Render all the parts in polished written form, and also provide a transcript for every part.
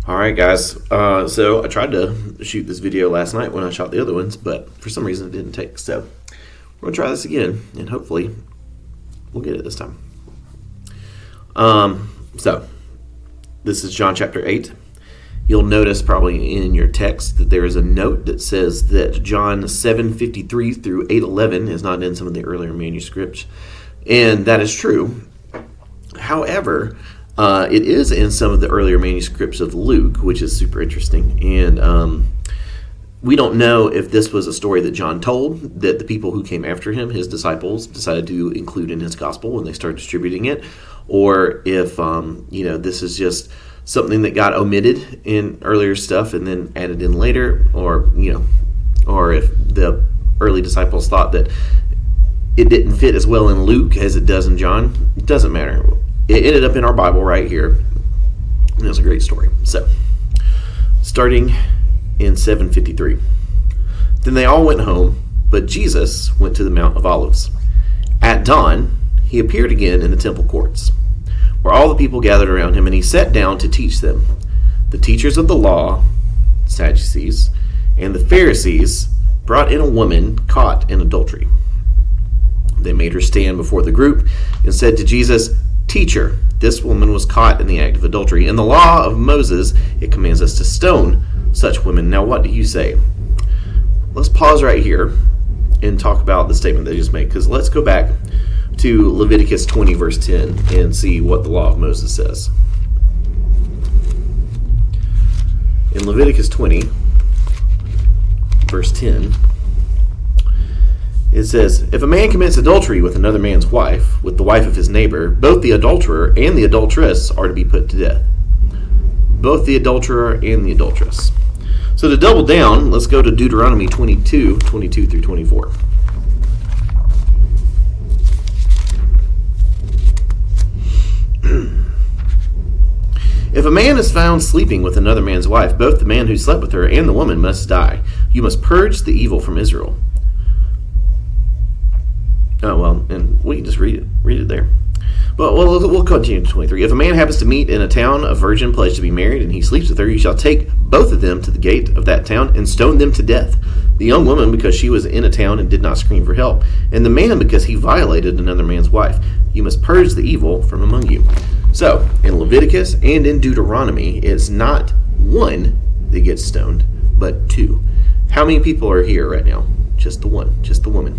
All right, guys. So I tried to shoot this video last night when I shot the other ones, but for some reason it didn't take. So we're gonna try this again, and hopefully we'll get it this time. So this is John chapter 8. You'll notice probably in your text that there is a note that says that John 7:53 through 8:11 is not in some of the earlier manuscripts, and that is true. However, it is in some of the earlier manuscripts of Luke, which is super interesting. And we don't know if this was a story that John told, that the people who came after him, his disciples, decided to include in his gospel when they started distributing it, or if this is just something that got omitted in earlier stuff and then added in later, or if the early disciples thought that it didn't fit as well in Luke as it does in John. It doesn't matter. It ended up in our Bible right here, and it's a great story. So, starting in 7:53. Then they all went home, but Jesus went to the Mount of Olives. At dawn, he appeared again in the temple courts, where all the people gathered around him, and he sat down to teach them. The teachers of the law, Sadducees, and the Pharisees brought in a woman caught in adultery. They made her stand before the group and said to Jesus, "Teacher, this woman was caught in the act of adultery. In the law of Moses, it commands us to stone such women. Now what do you say?" Let's pause right here and talk about the statement they just made, because let's go back to Leviticus 20, verse 10, and see what the law of Moses says. In Leviticus 20, verse 10, it says, "If a man commits adultery with another man's wife, with the wife of his neighbor, both the adulterer and the adulteress are to be put to death." Both the adulterer and the adulteress. So to double down, let's go to Deuteronomy 22 through 24. "If a man is found sleeping with another man's wife, both the man who slept with her and the woman must die. You must purge the evil from Israel." Oh, well, and we can just read it there. Well, we'll continue to 23. "If a man happens to meet in a town a virgin pledged to be married, and he sleeps with her, you shall take both of them to the gate of that town and stone them to death. The young woman because she was in a town and did not scream for help, and the man because he violated another man's wife. You must purge the evil from among you." So, in Leviticus and in Deuteronomy, it's not one that gets stoned, but two. How many people are here right now? Just the one, just the woman.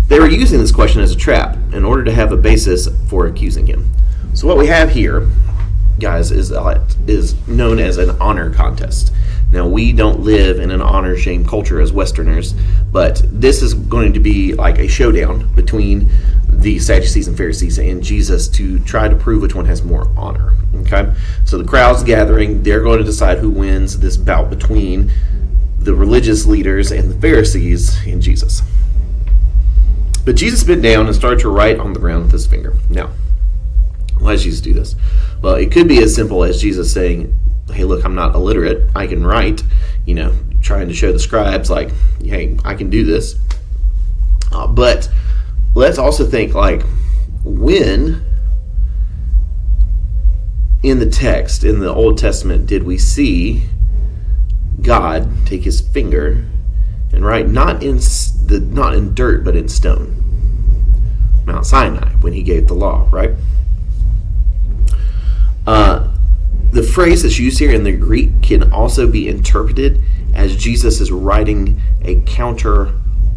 They were using this question as a trap in order to have a basis for accusing him. So what we have here, guys, is known as an honor contest. Now, we don't live in an honor shame culture as Westerners, but this is going to be like a showdown between the Sadducees and Pharisees and Jesus to try to prove which one has more honor. Okay? So the crowd's gathering. They're going to decide who wins this bout between the religious leaders and the Pharisees and Jesus. But Jesus bent down and started to write on the ground with his finger. Now, why does Jesus do this? Well, it could be as simple as Jesus saying, "Hey, look, I'm not illiterate. I can write," trying to show the scribes, like, "Hey, I can do this." But let's also think, like, when in the text, in the Old Testament, did we see God take his finger and write not in dirt but in stone? Mount Sinai, when he gave the law, right? The phrase that's used here in the Greek can also be interpreted as Jesus is writing a counter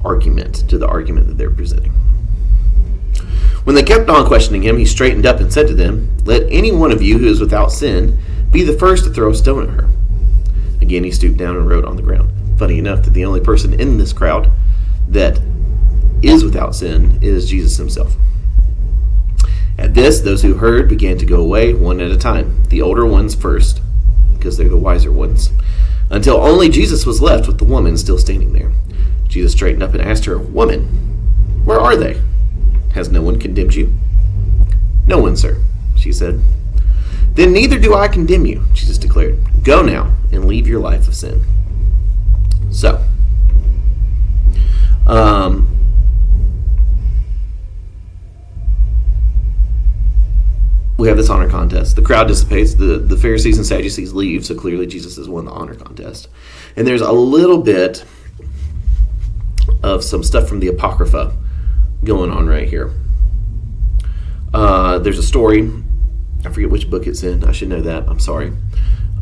argument to the argument that they're presenting. When they kept on questioning him, he straightened up and said to them, "Let any one of you who is without sin be the first to throw a stone at her." Again, he stooped down and wrote on the ground. Funny enough that the only person in this crowd that is without sin is Jesus himself. At this, those who heard began to go away one at a time, the older ones first, because they're the wiser ones, until only Jesus was left with the woman still standing there. Jesus straightened up and asked her, "Woman, where are they? Has no one condemned you?" "No one, sir," she said. "Then neither do I condemn you," Jesus declared. "Go now and leave your life of sin." So, we have this honor contest. The crowd dissipates. The Pharisees and Sadducees leave, so clearly Jesus has won the honor contest. And there's a little bit of some stuff from the Apocrypha going on right here. There's a story. I forget which book it's in. I should know that. I'm sorry.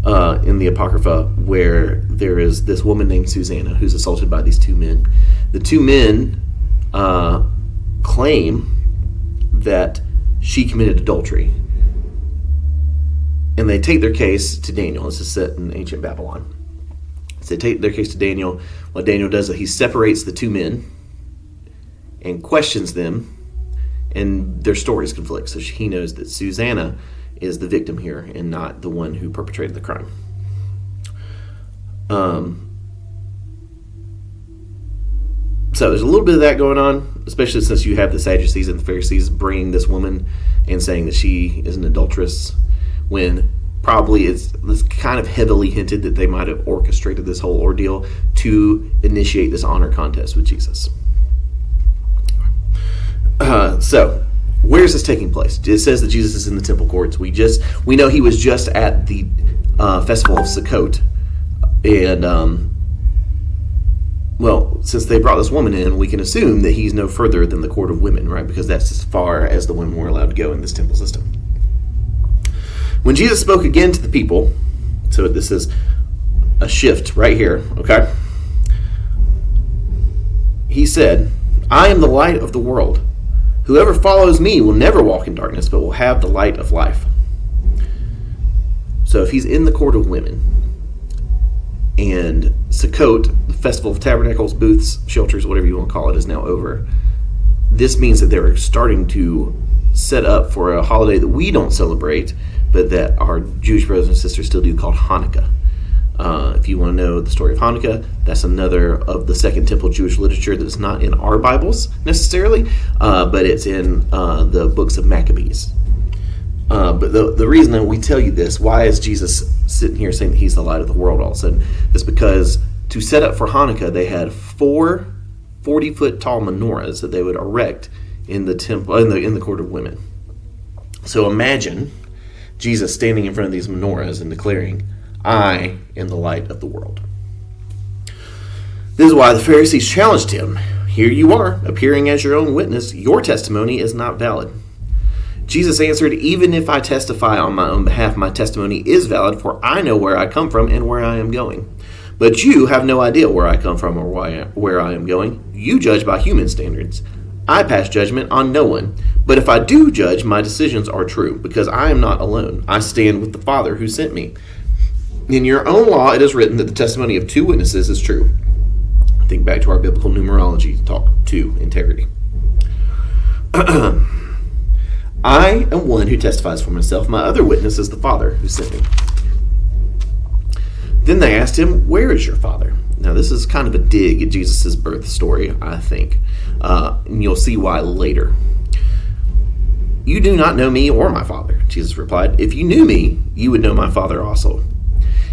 In the Apocrypha, where there is this woman named Susanna who's assaulted by these two men. The two men claim that she committed adultery. And they take their case to Daniel. This is set in ancient Babylon. So they take their case to Daniel. What Daniel does is he separates the two men and questions them, and their stories conflict. So he knows that Susanna is the victim here and not the one who perpetrated the crime. So there's a little bit of that going on, especially since you have the Sadducees and the Pharisees bringing this woman and saying that she is an adulteress, when probably it's kind of heavily hinted that they might have orchestrated this whole ordeal to initiate this honor contest with Jesus. So where is this taking place? It says that Jesus is in the temple courts. We know he was just at the festival of Sukkot, and well, since they brought this woman in, we can assume that he's no further than the court of women, right? Because that's as far as the women were allowed to go in this temple system. When Jesus spoke again to the people, so this is a shift right here, okay? He said, "I am the light of the world. Whoever follows me will never walk in darkness, but will have the light of life." So if he's in the court of women, and Sukkot, the Festival of Tabernacles, booths, shelters, whatever you want to call it, is now over, this means that they're starting to set up for a holiday that we don't celebrate, but that our Jewish brothers and sisters still do, called Hanukkah. If you want to know the story of Hanukkah, that's another of the Second Temple Jewish literature that's not in our Bibles necessarily, but it's in the books of Maccabees. But the reason that we tell you this, why is Jesus sitting here saying that he's the light of the world all of a sudden, is because to set up for Hanukkah, they had 4 40-foot tall menorahs that they would erect in the temple, in the court of women. So imagine Jesus standing in front of these menorahs and declaring, "I am the light of the world." This is why the Pharisees challenged him. "Here you are, appearing as your own witness. Your testimony is not valid." Jesus answered, "Even if I testify on my own behalf, my testimony is valid, for I know where I come from and where I am going. But you have no idea where I come from or where I am going. You judge by human standards. I pass judgment on no one. But if I do judge, my decisions are true, because I am not alone. I stand with the Father who sent me. In your own law, it is written that the testimony of 2 witnesses is true." Think back to our biblical numerology talk, 2, integrity. "I am one who testifies for myself. My other witness is the Father who sent me." Then they asked him, "Where is your Father?" Now, this is kind of a dig at Jesus' birth story, I think. And you'll see why later. "You do not know me or my Father," Jesus replied. "If you knew me, you would know my Father also."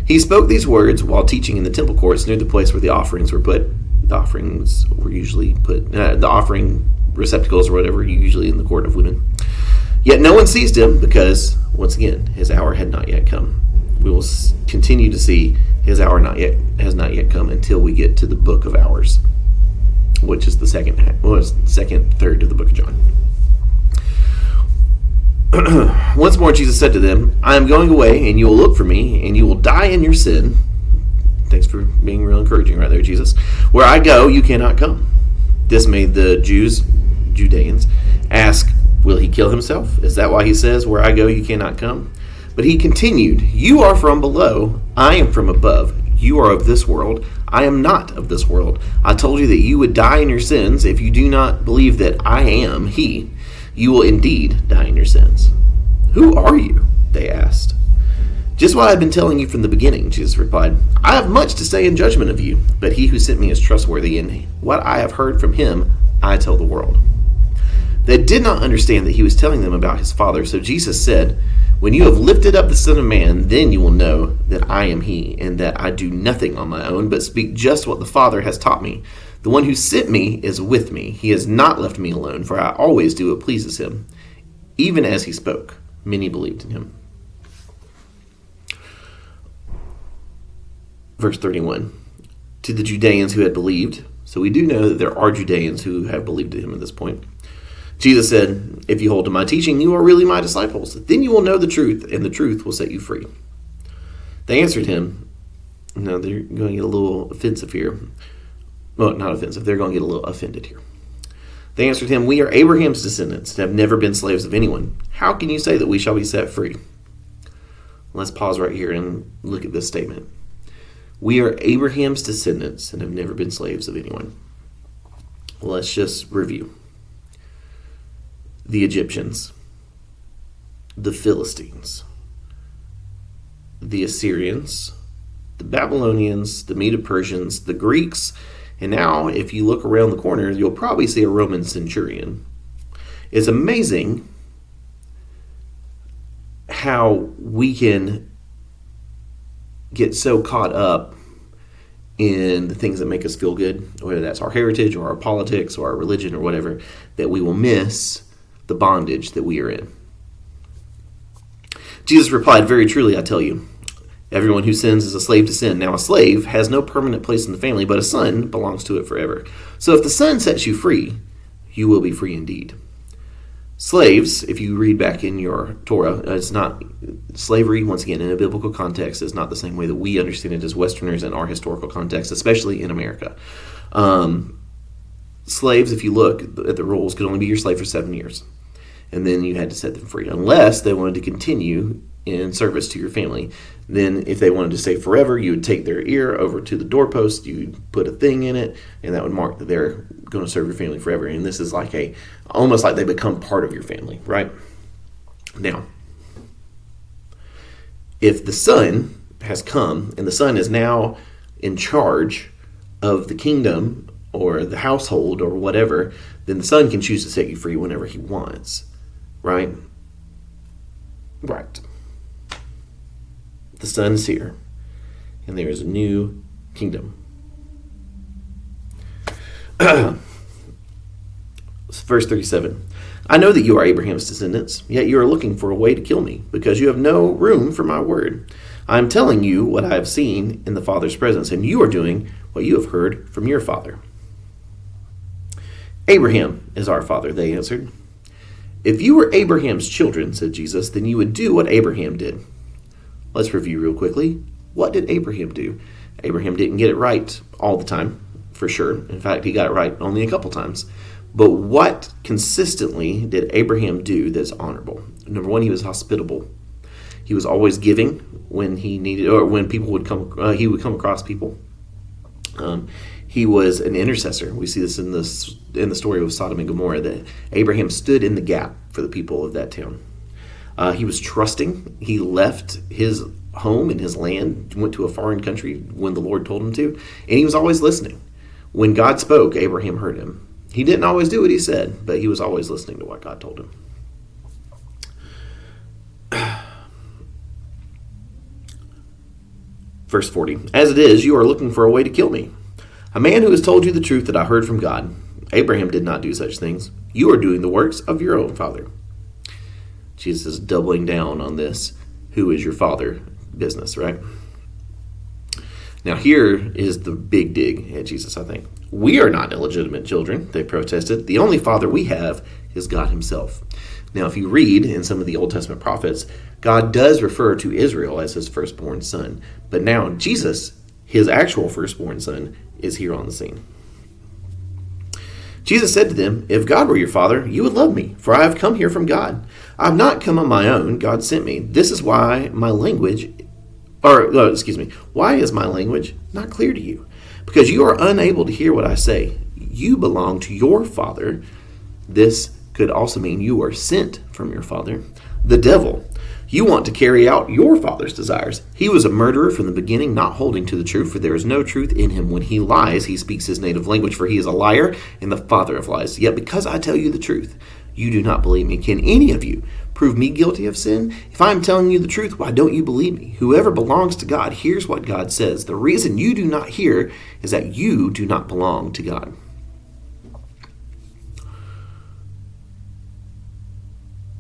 He spoke these words while teaching in the temple courts near the place where the offerings were put. The offerings were usually put, the offering receptacles or whatever, usually in the court of women. Yet no one seized him because, once again, his hour had not yet come. We will continue to see his hour has not yet come until we get to the book of hours, which is the second third of the book of John. Once more Jesus said to them, "I am going away, and you will look for me, and you will die in your sin." Thanks for being real encouraging right there, Jesus. "Where I go, you cannot come." This made the Judeans, ask, "Will he kill himself? Is that why he says, 'Where I go, you cannot come'?" But he continued, "You are from below, I am from above. You are of this world, I am not of this world. I told you that you would die in your sins. If you do not believe that I am he, you will indeed die in your sins." "Who are you?" they asked. "Just what I've been telling you from the beginning," Jesus replied. "I have much to say in judgment of you, but he who sent me is trustworthy, and what I have heard from him, I tell the world." They did not understand that he was telling them about his Father, so Jesus said, "When you have lifted up the Son of Man, then you will know that I am he, and that I do nothing on my own, but speak just what the Father has taught me. The one who sent me is with me. He has not left me alone, for I always do what pleases him." Even as he spoke, Many believed in him. Verse 31. To the Judeans who had believed. So we do know that there are Judeans who have believed in him at this point. Jesus said, if you hold to my teaching, you are really my disciples. Then you will know the truth, and the truth will set you free. They answered him. No, they're going to get a little offensive here. Well, not offensive. They're going to get a little offended here. They answered him, we are Abraham's descendants and have never been slaves of anyone. How can you say that we shall be set free? Let's pause right here and look at this statement. We are Abraham's descendants and have never been slaves of anyone. Let's just review. The Egyptians, the Philistines, the Assyrians, the Babylonians, the Medo-Persians, the Greeks, and now if you look around the corner, you'll probably see a Roman centurion. It's amazing how we can get so caught up in the things that make us feel good, whether that's our heritage or our politics or our religion or whatever, that we will miss the bondage that we are in. Jesus replied, very truly, I tell you, everyone who sins is a slave to sin. Now a slave has no permanent place in the family, but a son belongs to it forever. So if the son sets you free, you will be free indeed. Slaves, if you read back in your Torah, it's not slavery, once again, in a biblical context, is not the same way that we understand it as Westerners in our historical context, especially in America. Slaves, if you look at the rules, could only be your slave for 7 years. And then you had to set them free, unless they wanted to continue in service to your family. Then if they wanted to stay forever, you would take their ear over to the doorpost, you'd put a thing in it, and that would mark that they're going to serve your family forever. And this is like almost like they become part of your family, right? Now, if the son has come and the son is now in charge of the kingdom or the household or whatever, then the son can choose to set you free whenever he wants, right? Right. The son is here, and there is a new kingdom. Verse 37. I know that you are Abraham's descendants, yet you are looking for a way to kill me, because you have no room for my word. I am telling you what I have seen in the Father's presence, and you are doing what you have heard from your father. Abraham is our father, they answered. If you were Abraham's children, said Jesus, then you would do what Abraham did. Let's review real quickly. What did Abraham do? Abraham didn't get it right all the time, for sure. In fact, he got it right only a couple times. But what consistently did Abraham do that's honorable? Number one, he was hospitable. He was always giving when he needed, or when people would come, he would come across people. He was an intercessor. We see this in the story of Sodom and Gomorrah, that Abraham stood in the gap for the people of that town. He was trusting. He left his home and his land, went to a foreign country when the Lord told him to, and he was always listening. When God spoke, Abraham heard him. He didn't always do what he said, but he was always listening to what God told him. Verse 40. As it is, you are looking for a way to kill me, a man who has told you the truth that I heard from God. Abraham did not do such things. You are doing the works of your own father. Jesus is doubling down on this who is your father business, right? Now here is the big dig at Jesus, I think. We are not illegitimate children, they protested. The only father we have is God himself. Now if you read in some of the Old Testament prophets, God does refer to Israel as his firstborn son. But now Jesus, his actual firstborn son, is here on the scene. Jesus said to them, if God were your father, you would love me, for I have come here from God. I have not come on my own. God sent me. This is why why is my language not clear to you? Because you are unable to hear what I say. You belong to your father. This could also mean you are sent from your father, the devil. You want to carry out your father's desires. He was a murderer from the beginning, not holding to the truth, for there is no truth in him. When he lies, he speaks his native language, for he is a liar and the father of lies. Yet because I tell you the truth, you do not believe me. Can any of you prove me guilty of sin? If I am telling you the truth, why don't you believe me? Whoever belongs to God hears what God says. The reason you do not hear is that you do not belong to God.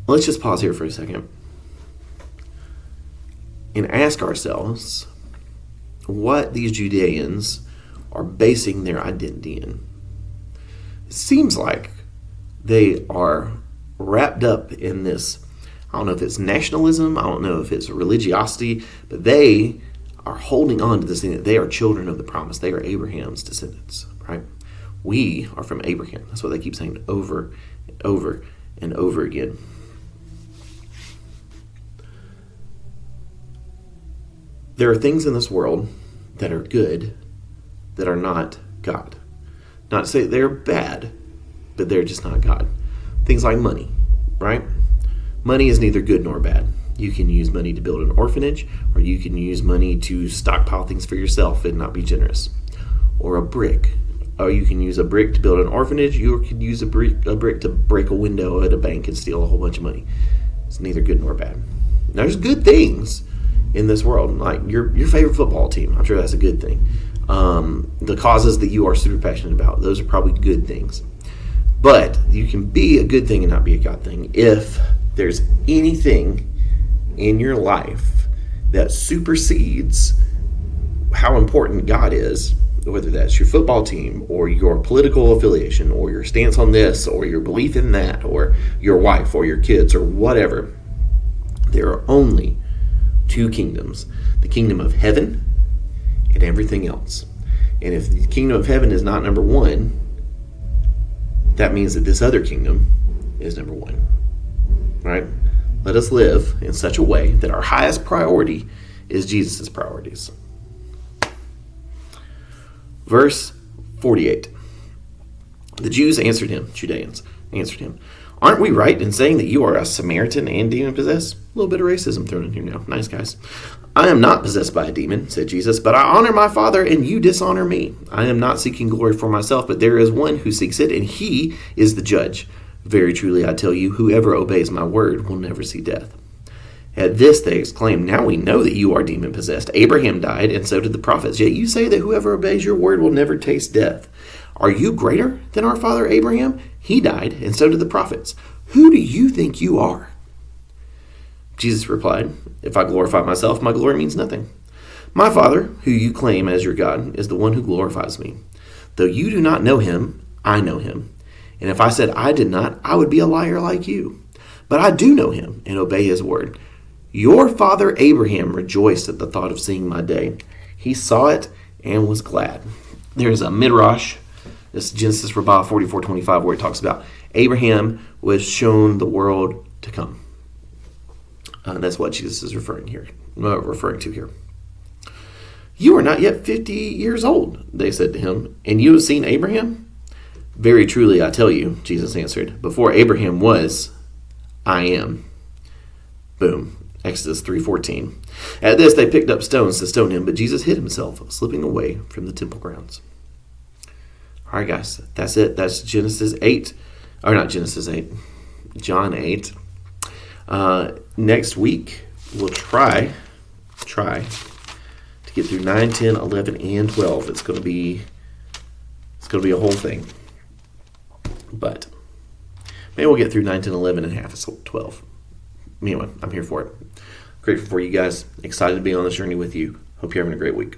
Let's just pause here for a second. and ask ourselves what these Judeans are basing their identity in. It seems like they are wrapped up in this, I don't know if it's nationalism, I don't know if it's religiosity, but they are holding on to this thing that they are children of the promise. They are Abraham's descendants, right? We are from Abraham. That's what they keep saying over and over and over again. There are things in this world that are good that are not God. Not to say they're bad, but they're just not God. Things like money, right? Money is neither good nor bad. You can use money to build an orphanage, or you can use money to stockpile things for yourself and not be generous. Or a brick. Or you can use a brick to build an orphanage, you could use a brick to break a window at a bank and steal a whole bunch of money. It's neither good nor bad. Now, there's good things in this world, like your favorite football team. I'm sure that's a good thing. The causes that you are super passionate about, those are probably good things. But you can be a good thing and not be a God thing if there's anything in your life that supersedes how important God is, whether that's your football team or your political affiliation or your stance on this or your belief in that or your wife or your kids or whatever. There are only two kingdoms, the kingdom of heaven and everything else. And if the kingdom of heaven is not number one, that means that this other kingdom is number one, right? Let us live in such a way that our highest priority is Jesus' priorities. Verse 48. The Jews answered him, Judeans answered him, "Aren't we right in saying that you are a Samaritan and demon-possessed?" A little bit of racism thrown in here now. Nice, guys. "I am not possessed by a demon," said Jesus, "but I honor my Father, and you dishonor me. I am not seeking glory for myself, but there is one who seeks it, and he is the judge. Very truly, I tell you, whoever obeys my word will never see death." At this they exclaimed, "Now we know that you are demon-possessed. Abraham died, and so did the prophets. Yet you say that whoever obeys your word will never taste death. Are you greater than our father Abraham? He died, and so did the prophets. Who do you think you are?" Jesus replied, "If I glorify myself, my glory means nothing. My Father, who you claim as your God, is the one who glorifies me. Though you do not know him, I know him. And if I said I did not, I would be a liar like you. But I do know him and obey his word. Your father Abraham rejoiced at the thought of seeing my day. He saw it and was glad." There's a midrash, this is Genesis Rabbah 44:25, where it talks about Abraham was shown the world to come. That's what Jesus is referring to here. "You are not yet 50 years old," they said to him, "and you have seen Abraham?" "Very truly, I tell you," Jesus answered, "before Abraham was, I am." Boom. Exodus 3:14. At this, they picked up stones to stone him, but Jesus hid himself, slipping away from the temple grounds. All right, guys, that's it. That's Genesis 8. Or not Genesis 8. John 8. Next week, we'll try to get through 9, 10, 11, and 12. It's going to be a whole thing. But maybe we'll get through 9, 10, 11, and half of 12. Anyway, I'm here for it. Grateful for you guys. Excited to be on this journey with you. Hope you're having a great week.